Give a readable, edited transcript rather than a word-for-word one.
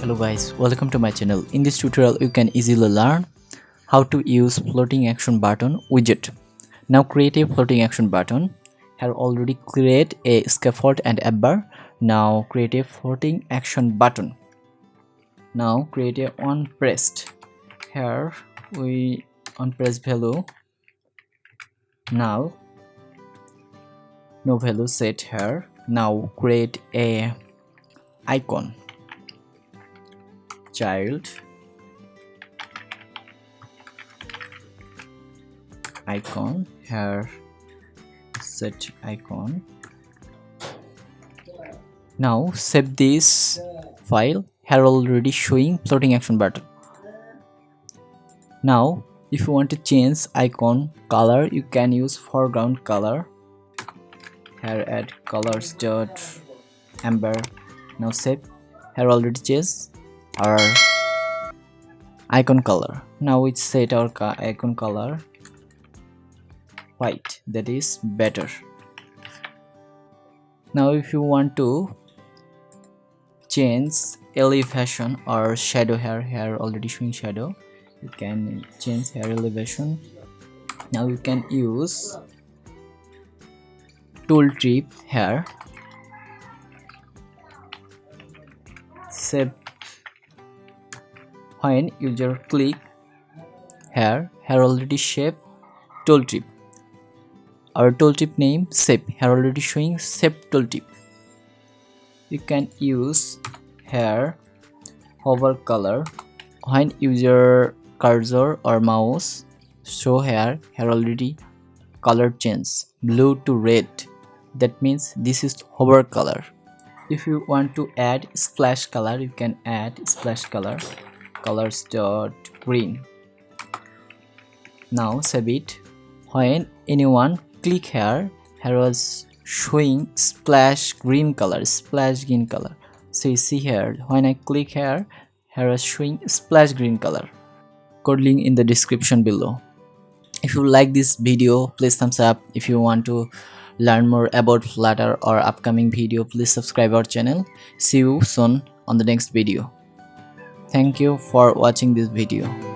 Hello guys, welcome to my channel. In this tutorial you can easily learn how to use floating action button widget. Now create a floating action button. Here already create a scaffold and app bar. Now create a floating action button. Now create a onPressed. Here we onPressed value. Now no value set here. Now create a icon, child icon, here set icon. Now save this file. Here already showing floating action button. Now if you want to change icon color, you can use foreground color. Here add colors dot amber. Now save. Here already change our icon color. Now we set our icon color white, that is better. Now if you want to change elevation or shadow, here already showing shadow, you can change hair elevation. Now you can use tooltip here. Save. When user click here already shape tooltip. Our tooltip name shape, here already showing shape tooltip. You can use here hover color. When user cursor or mouse show here already color change blue to red, that means this is hover color. If you want to add splash color, you can add splash color, colors dot green. Now save it. When anyone click here was showing splash green color. So you see here, when I click here was showing splash green color. Code link in the description below. If you like this video, please thumbs up. If you want to learn more about Flutter or upcoming video, please subscribe our channel. See you soon on the next video. Thank you for watching this video.